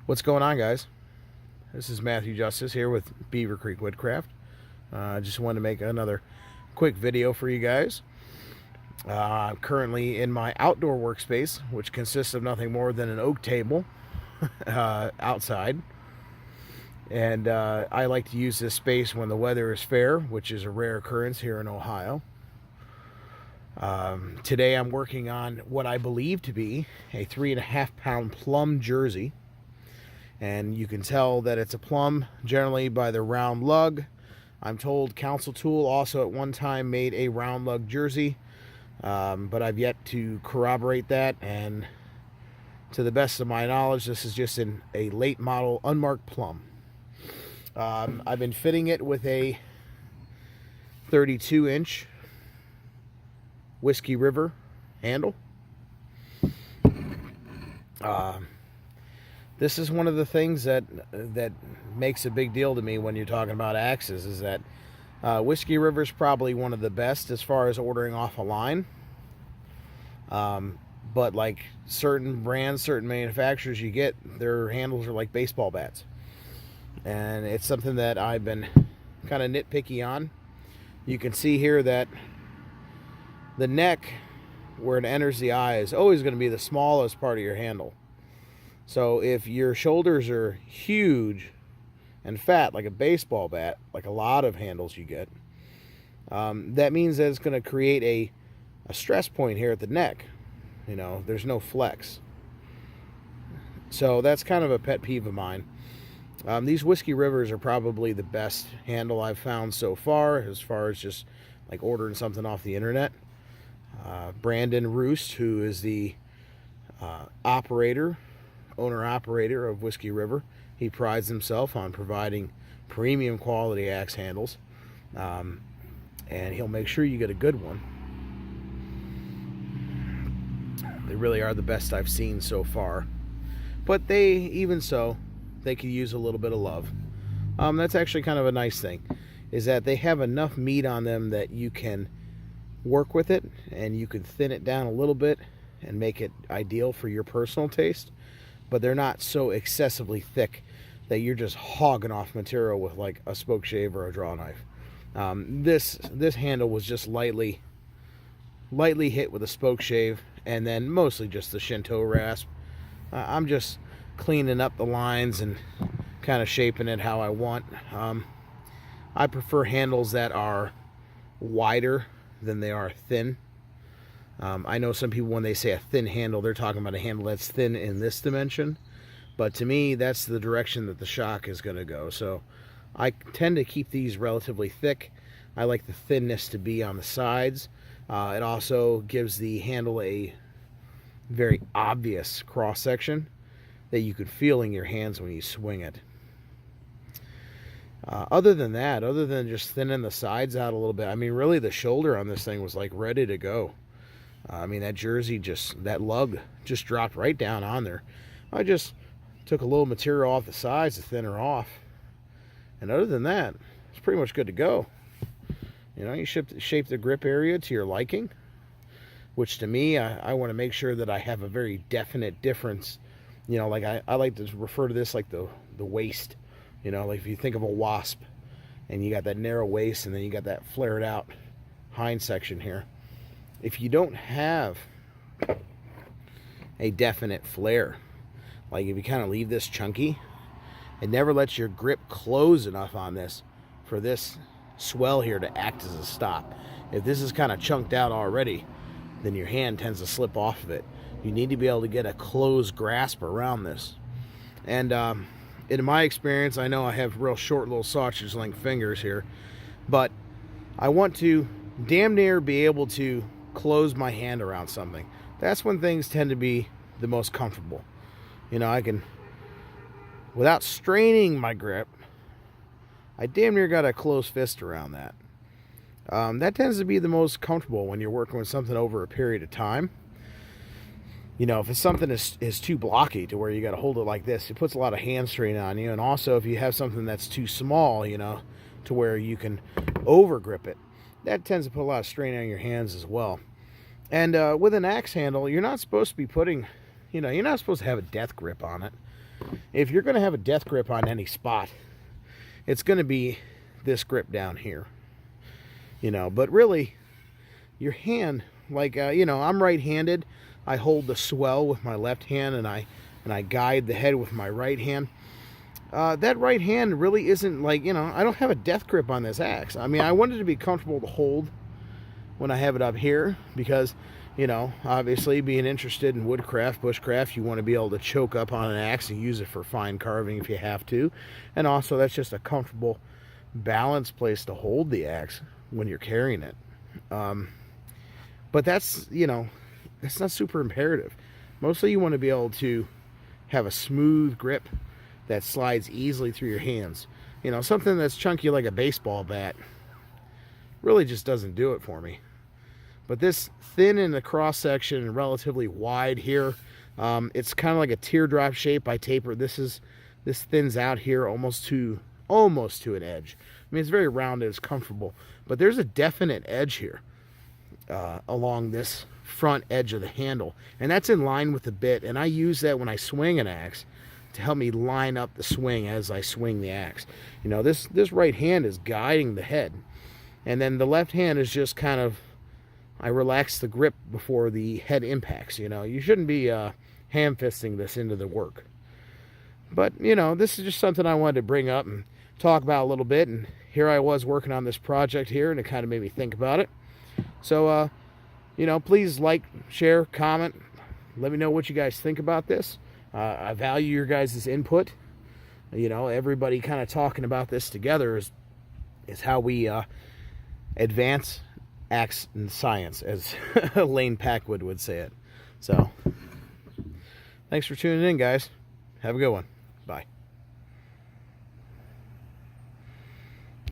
What's going on, guys? This is Matthew Justice here with Beaver Creek Woodcraft. I just wanted to make another quick video for you guys. I'm currently in my outdoor workspace, which consists of nothing more than an oak table outside. And I like to use this space when the weather is fair, which is a rare occurrence here in Ohio. Today I'm working on what I believe to be a 3.5-pound plum jersey. And you can tell that it's a plum generally by the round lug. I'm told Council Tool also at one time made a round lug jersey, but I've yet to corroborate that. And to the best of my knowledge, this is just a late model unmarked plum. I've been fitting it with a 32-inch Whiskey River handle. This is one of the things that makes a big deal to me when you're talking about axes, is that Whiskey River is probably one of the best as far as ordering off a line. But like certain brands, certain manufacturers you get, their handles are like baseball bats. And it's something that I've been kind of nitpicky on. You can see here that the neck, where it enters the eye, is always going to be the smallest part of your handle. So if your shoulders are huge and fat like a baseball bat, like a lot of handles you get, that means that it's going to create a stress point here at the neck. You know, there's no flex. So that's kind of a pet peeve of mine. These Whiskey Rivers are probably the best handle I've found so far as just like ordering something off the internet. Brandon Roost, who is the owner-operator of Whiskey River, he prides himself on providing premium quality axe handles, and he'll make sure you get a good one. They really are the best I've seen so far, but even so, they could use a little bit of love. That's actually kind of a nice thing, is that they have enough meat on them that you can work with it, and you can thin it down a little bit and make it ideal for your personal taste. But they're not so excessively thick that you're just hogging off material with like a spoke shave or a draw knife. This handle was just lightly hit with a spoke shave, and then mostly just the Shinto rasp. I'm just cleaning up the lines and kind of shaping it how I want. I prefer handles that are wider than they are thin. I know some people, when they say a thin handle, they're talking about a handle that's thin in this dimension. But to me, that's the direction that the shock is going to go. So I tend to keep these relatively thick. I like the thinness to be on the sides. It also gives the handle a very obvious cross-section that you could feel in your hands when you swing it. Other than that, other than just thinning the sides out a little bit, I mean, really the shoulder on this thing was like ready to go. I mean, that jersey that lug just dropped right down on there. I just took a little material off the sides to thin her off. And other than that, it's pretty much good to go. You know, you shape the grip area to your liking, which to me, I want to make sure that I have a very definite difference. You know, like I like to refer to this like the waist. You know, like if you think of a wasp and you got that narrow waist and then you got that flared out hind section here. If you don't have a definite flare, like if you kind of leave this chunky, it never lets your grip close enough on this for this swell here to act as a stop. If this is kind of chunked out already, then your hand tends to slip off of it. You need to be able to get a closed grasp around this. And in my experience, I know I have real short little sausage length fingers here, but I want to damn near be able to close my hand around something. That's when things tend to be the most comfortable. You know, I can, without straining my grip, I damn near got a closed fist around that. That tends to be the most comfortable when you're working with something over a period of time. You know, if it's something is too blocky to where you got to hold it like this, it puts a lot of hand strain on you. And also, if you have something that's too small, you know, to where you can over grip it, that tends to put a lot of strain on your hands as well. And with an axe handle, you're not supposed to be putting you know, you're not supposed to have a death grip on it. If you're going to have a death grip on any spot, it's going to be this grip down here. You know, but really, your hand, like, you know, I'm right-handed. I hold the swell with my left hand, and I guide the head with my right hand. That right hand really isn't like, you know, I don't have a death grip on this axe. I mean, I want it to be comfortable to hold when I have it up here because, you know, obviously being interested in woodcraft, bushcraft, you want to be able to choke up on an axe and use it for fine carving if you have to. And also that's just a comfortable, balanced place to hold the axe when you're carrying it. But that's, you know, that's not super imperative. Mostly you want to be able to have a smooth grip that slides easily through your hands. You know, something that's chunky like a baseball bat really just doesn't do it for me. But this thin in the cross section and relatively wide here, it's kind of like a teardrop shape. I taper. This thins out here almost to an edge. I mean, it's very rounded, it's comfortable, but there's a definite edge here along this front edge of the handle, and that's in line with the bit. And I use that when I swing an axe to help me line up the swing as I swing the axe. You know, this right hand is guiding the head, and then the left hand is just kind of, I relax the grip before the head impacts. You know, you shouldn't be ham-fisting this into the work. But, you know, this is just something I wanted to bring up and talk about a little bit. And here I was working on this project here, and it kind of made me think about it. So, you know, please like, share, comment. Let me know what you guys think about this. I value your guys' input. You know, everybody kind of talking about this together is how we advance axe in science, as Lane Packwood would say it. So, thanks for tuning in, guys. Have a good one. Bye.